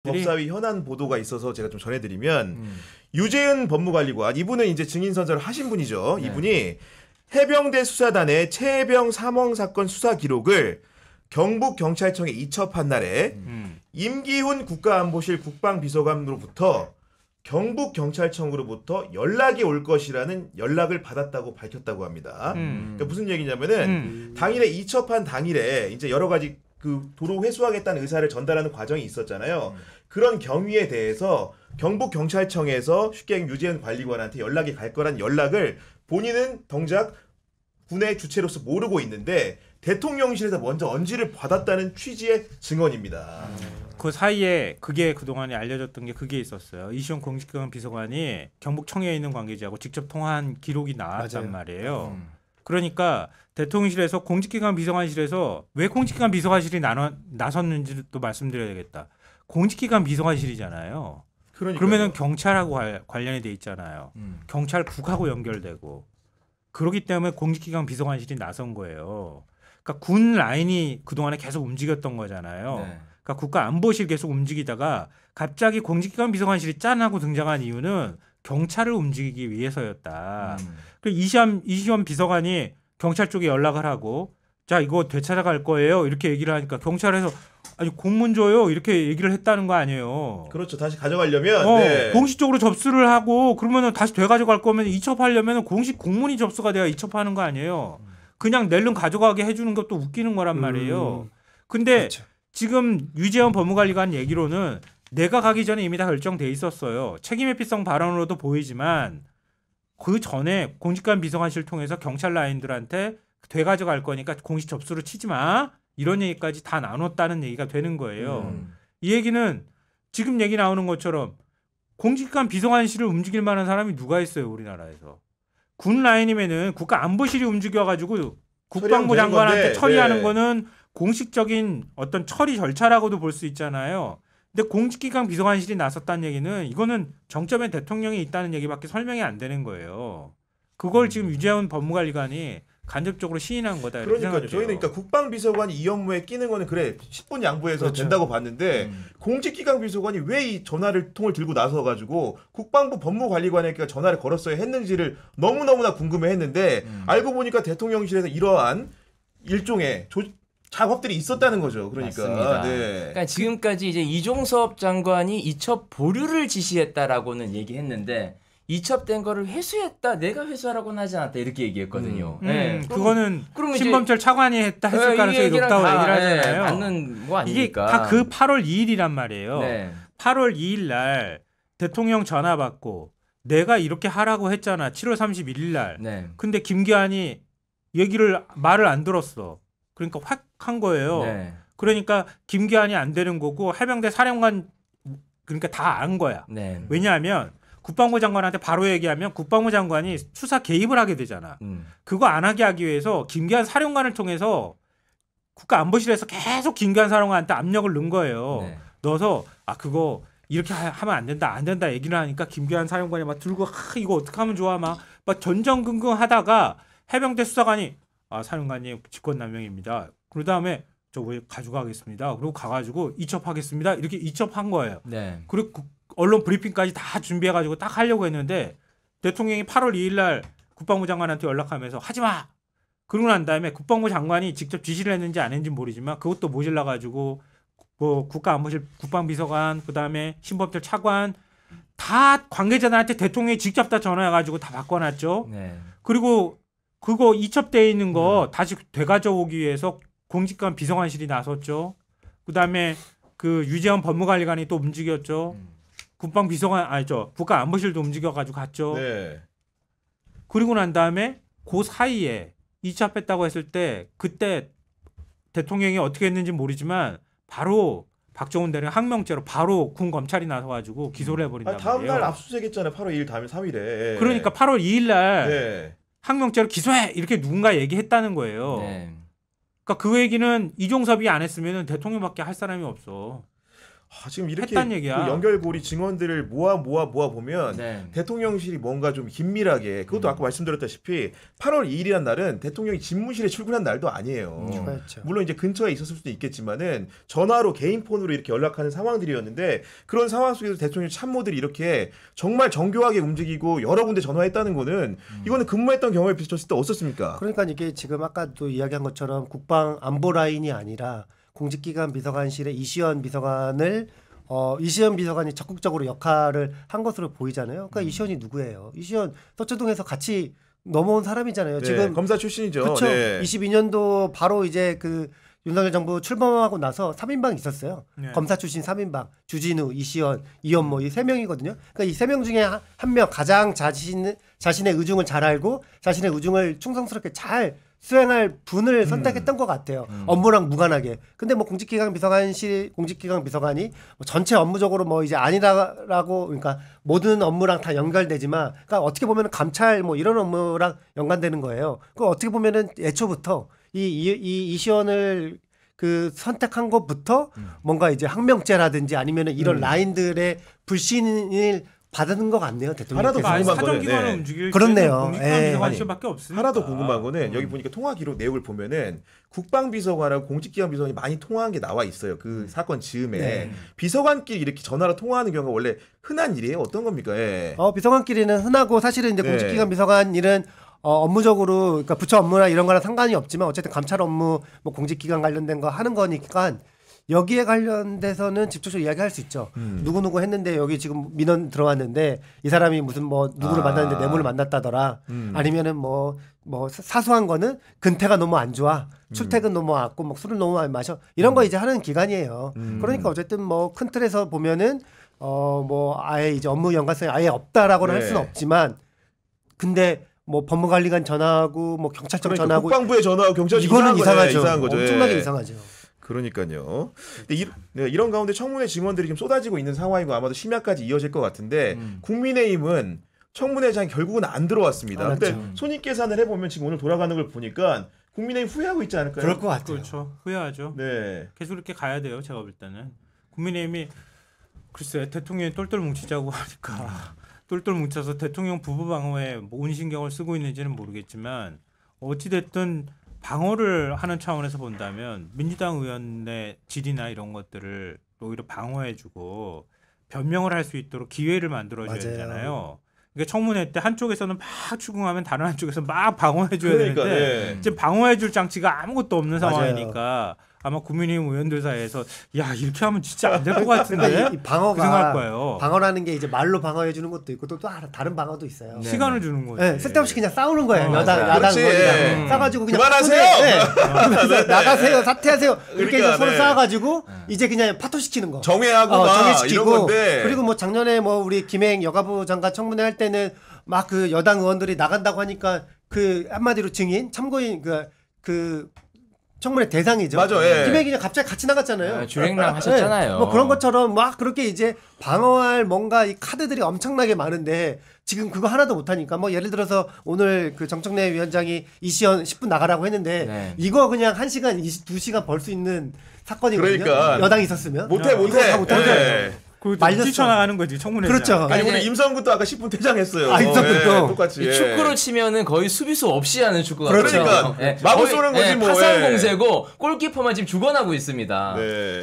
법사위 현안 보도가 있어서 제가 좀 전해드리면 유재은 법무관리관 이분은 이제 증인 선서를 하신 분이죠. 네. 이분이 해병대 수사단의 최혜병 사망 사건 수사 기록을 경북 경찰청에 이첩한 날에 임기훈 국가안보실 국방비서관으로부터 경북 경찰청으로부터 연락이 올 것이라는 연락을 받았다고 밝혔다고 합니다. 그러니까 무슨 얘기냐면은 당일에 이첩한 당일에 이제 여러 가지 그 도로 회수하겠다는 의사를 전달하는 과정이 있었잖아요. 그런 경위에 대해서 경북 경찰청에서 쉽게 얘기하면 유재은 관리관한테 연락이 갈 거란 연락을 본인은 정작 군의 주체로서 모르고 있는데 대통령실에서 먼저 언지를 받았다는 취지의 증언입니다. 그 사이에 그게 그동안에 알려졌던 게 그게 있었어요. 이시영 공직기관 비서관이 경북청에 있는 관계자하고 직접 통화한 기록이 나왔단 말이에요. 그러니까 대통령실에서 공직기관 비서관실에서 왜 공직기관 비서관실이 나섰는지도 또 말씀드려야 되겠다. 공직기관 비서관실이잖아요. 그러면은 경찰하고 관련이 돼 있잖아요. 경찰국하고 연결되고 그렇기 때문에 공직기관 비서관실이 나선 거예요. 그러니까 군 라인이 그동안에 계속 움직였던 거잖아요. 네. 그러니까 국가안보실 계속 움직이다가 갑자기 공직기관 비서관실이 짠하고 등장한 이유는 경찰을 움직이기 위해서였다. 그리고 이시험 비서관이 경찰 쪽에 연락을 하고 자 이거 되찾아갈 거예요 이렇게 얘기를 하니까 경찰에서 아니 공문 줘요 이렇게 얘기를 했다는 거 아니에요. 그렇죠. 다시 가져가려면 네. 공식적으로 접수를 하고 그러면은 다시 되가져갈 거면 이첩하려면 공식 공문이 접수가 돼야 이첩하는 거 아니에요. 그냥 낼름 가져가게 해주는 것도 웃기는 거란 말이에요. 근데 그렇죠. 지금 유재원 법무관리관 얘기로는 내가 가기 전에 이미 다 결정돼 있었어요. 책임회피성 발언으로도 보이지만 그 전에 공직관 비서관실 통해서 경찰 라인들한테 돼가져갈 거니까 공식 접수를 치지 마. 이런 얘기까지 다 나눴다는 얘기가 되는 거예요. 이 얘기는 지금 얘기 나오는 것처럼 공직관 비서관실을 움직일 만한 사람이 누가 있어요 우리나라에서. 군 라인이면은 국가안보실이 움직여가지고 국방부 장관한테 건데, 처리하는 네. 거는 공식적인 어떤 처리 절차라고도 볼 수 있잖아요. 근데 공직기관 비서관실이 나섰다는 얘기는 이거는 정점에 대통령이 있다는 얘기밖에 설명이 안 되는 거예요. 그걸 지금 유재원 법무관리관이 간접적으로 시인한 거다. 이렇게 그러니까요. 생각해요. 저희는 그러니까 국방비서관이 이 업무에 끼는 거는 그래 10분 양보해서 그렇죠. 된다고 봤는데 공직기관 비서관이 왜 이 통을 들고 나서 가지고 국방부 법무관리관에게 전화를 걸었어야 했는지를 너무너무나 궁금해했는데 알고 보니까 대통령실에서 이러한 일종의 작업들이 있었다는 거죠. 그러니까. 맞습니다. 네. 그러니까 지금까지 이제 이종섭 장관이 이첩 보류를 지시했다라고는 얘기했는데 이첩된 거를 회수했다. 내가 회수하라고는 하지 않았다. 이렇게 얘기했거든요. 네. 그거는 그럼 이제 신범철 차관이 했을 가능성이 높다고 얘기를 하잖아요. 맞는 거 이게 아닙니까? 다 그 8월 2일이란 말이에요. 네. 8월 2일 날 대통령 전화 받고 내가 이렇게 하라고 했잖아. 7월 31일 날. 네. 근데 김기환이 말을 안 들었어. 그러니까 확 한 거예요. 네. 그러니까 김기환이 안 되는 거고 해병대 사령관 그러니까 다 안 거야. 네. 왜냐하면 국방부 장관한테 바로 얘기하면 국방부 장관이 수사 개입을 하게 되잖아. 그거 안 하게 하기 위해서 김기환 사령관을 통해서 국가안보실에서 계속 김기환 사령관한테 압력을 넣은 거예요. 네. 넣어서 그거 이렇게 하면 안 된다 얘기를 하니까 김기환 사령관이 막 들고 이거 어떻게 하면 좋아 막 전전긍긍하다가 해병대 수사관이 사령관님 직권남용입니다. 그 다음에 저 왜 가져가겠습니다. 그리고 가가지고 이첩하겠습니다. 이렇게 이첩한 거예요. 네. 그리고 언론 브리핑까지 다 준비해가지고 딱 하려고 했는데 대통령이 8월 2일 날 국방부 장관한테 연락하면서 하지 마. 그러고 난 다음에 국방부 장관이 직접 지시를 했는지 안 했는지 모르지만 그것도 모질라가지고 뭐 국가안보실 국방비서관 그다음에 신범철 차관 다 관계자들한테 대통령이 직접 다 전화해가지고 다 바꿔놨죠. 네. 그리고 그거 이첩돼 있는 거 다시 되가져오기 위해서 공직관 비서관실이 나섰죠. 그다음에 그 유재원 법무관리관이 또 움직였죠. 국가안보실도 움직여가지고 갔죠. 네. 그리고 난 다음에 그 사이에 이첩했다고 했을 때 그때 대통령이 어떻게 했는지 모르지만 바로 박정훈 대령 항명죄로 바로 군 검찰이 나서가지고 기소를 해버린단 말이에요. 다음 날 압수수색했잖아요. 8월 2일 다음에 3일에. 그러니까 8월 2일 날 네. 항명죄로 기소해 이렇게 누군가 얘기했다는 거예요. 네. 그러니까 그 얘기는 이종섭이 안 했으면 대통령밖에 할 사람이 없어. 지금 이렇게 했단 얘기야. 그 연결고리 증언들을 모아 보면 네. 대통령실이 뭔가 좀 긴밀하게 그것도 아까 말씀드렸다시피 8월 2일이란 날은 대통령이 집무실에 출근한 날도 아니에요. 그렇죠. 물론 이제 근처에 있었을 수도 있겠지만은 전화로 개인 폰으로 이렇게 연락하는 상황들이었는데 그런 상황 속에서 대통령 참모들이 이렇게 정말 정교하게 움직이고 여러 군데 전화했다는 거는 이거는 근무했던 경험에 비쳤을 때 어떻습니까? 그러니까 이게 지금 아까도 이야기한 것처럼 국방 안보 라인이 아니라 공직기관 비서관실의 이시연 비서관을 이시연 비서관이 적극적으로 역할을 한 것으로 보이잖아요. 그러니까 이시연이 누구예요? 이시연 서초동에서 같이 넘어온 사람이잖아요. 네, 지금 검사 출신이죠. 그렇죠. 네. 22년도 바로 이제 그 윤석열 정부 출범하고 나서 3인방 있었어요. 네. 검사 출신 3인방 주진우, 이시연, 이현모 이 세 명이거든요. 그러니까 이 세 명 중에 한 명 가장 자신의 의중을 잘 알고 자신의 의중을 충성스럽게 잘 수행할 분을 선택했던 것 같아요. 업무랑 무관하게. 근데 뭐 공직기강 비서관이 뭐 전체 업무적으로 뭐 이제 아니라고 그러니까 모든 업무랑 다 연결되지만 그러니까 어떻게 보면은 감찰 뭐 이런 업무랑 연관되는 거예요. 그 어떻게 보면은 애초부터 이시연을 그 선택한 것부터 뭔가 이제 항명죄라든지 아니면은 이런 라인들의 불신을 받은 것 같네요. 하나도 대통령께서. 아니, 궁금한 사정기관을 거는, 네. 움직일 그렇네요. 공직기관 예. 비서관실밖에 없으니까. 하나도 궁금한 거는 여기 보니까 통화 기록 내용을 보면은 국방비서관하고 공직기관 비서관이 많이 통화한 게 나와 있어요. 그 사건 즈음에 네. 비서관끼리 이렇게 전화로 통화하는 경우가 원래 흔한 일이에요. 어떤 겁니까? 예. 비서관끼리는 흔하고 사실은 이제 네. 공직기관 비서관 일은 업무적으로 그러니까 부처 업무나 이런 거랑 상관이 없지만 어쨌든 감찰 업무 뭐 공직기관 관련된 거 하는 거니까 여기에 관련돼서는 직접적으로 이야기할 수 있죠. 누구누구 했는데 여기 지금 민원 들어왔는데 이 사람이 무슨 뭐 누구를 만났는데 뇌물을 만났다더라. 아니면은 뭐 사소한 거는 근태가 너무 안 좋아. 출퇴근 너무 왔고 뭐 술을 너무 많이 마셔. 이런 거 이제 하는 기간이에요. 그러니까 어쨌든 뭐 큰 틀에서 보면은 뭐 아예 이제 업무 연관성이 아예 없다라고는 할 네. 수는 없지만 근데 뭐 법무관리관 전화하고 뭐 경찰청 그러니까 전화하고 국방부에 전화하고 경찰 이거는 이상하죠. 이상한 거죠. 엄청나게 예. 이상하죠. 그러니까요. 근데 이런 가운데 청문회 증언들이 좀 쏟아지고 있는 상황이고 아마도 심야까지 이어질 것 같은데 국민의힘은 청문회장 결국은 안 들어왔습니다. 안 근데 왔죠. 손익 계산을 해보면 지금 오늘 돌아가는 걸 보니까 국민의힘 후회하고 있지 않을까요? 그럴 것 같아요. 그렇죠. 후회하죠. 네. 계속 이렇게 가야 돼요. 제가 볼 때는 국민의힘이 글쎄 대통령이 똘똘 뭉치자고 하니까 똘똘 뭉쳐서 대통령 부부 방어에 온 신경을 쓰고 있는지는 모르겠지만 어찌 됐든 방어를 하는 차원에서 본다면 민주당 의원의 질이나 이런 것들을 오히려 방어해주고 변명을 할 수 있도록 기회를 만들어줘야 맞아요. 되잖아요. 그러니까 청문회 때 한쪽에서는 막 추궁하면 다른 한쪽에서 막 방어해줘야 그러니까, 되는데 네. 지금 방어해줄 장치가 아무것도 없는 맞아요. 상황이니까 아마 국민의힘 의원들 사이에서 야 이렇게 하면 진짜 안 될 것 같은데 그러니까 이 방어가 그 생각할 거예요. 방어라는 게 이제 말로 방어해 주는 것도 있고 또 다른 방어도 있어요. 네. 시간을 주는 거지. 네, 쓸데없이 그냥 싸우는 거예요. 맞아요. 야당 그렇지. 의원이랑 싸가지고 그냥 그만하세요! 그래서 나가세요, 사퇴하세요. 이렇게 그러니까, 해서 서로 네. 싸워가지고 이제 그냥 파토시키는 거. 정회하고 막 정회시키고 이런 건데. 그리고 뭐 작년에 뭐 우리 김행 여가부 장관 청문회 할 때는 막 그 여당 의원들이 나간다고 하니까 그 한마디로 증인 참고인 그 청문회 대상이죠. 맞아, 예. 김행이 갑자기 같이 나갔잖아요. 주행랑 하셨잖아요. 네, 뭐 그런 것처럼 막 그렇게 이제 방어할 뭔가 이 카드들이 엄청나게 많은데 지금 그거 하나도 못하니까 뭐 예를 들어서 오늘 그 정청래 위원장이 이시연 10분 나가라고 했는데 네. 이거 그냥 1시간, 2시간 벌 수 있는 사건이거든요. 그러니까. 여당이 있었으면. 못해. 이거 다 못하는 예. 거예요. 그리고 말렸어. 뛰쳐나가는 거지 청문회장. 그렇죠. 아니 아니, 오늘 임성근도 아까 10분 퇴장했어요. 아, 임성근도. 똑같이. 이 예. 축구로 치면은 거의 수비수 없이 하는 축구가 그렇죠. 그러니까 마구 쏘는 거지 뭐. 파상 예. 공세고 골키퍼만 지금 죽어나고 있습니다. 네.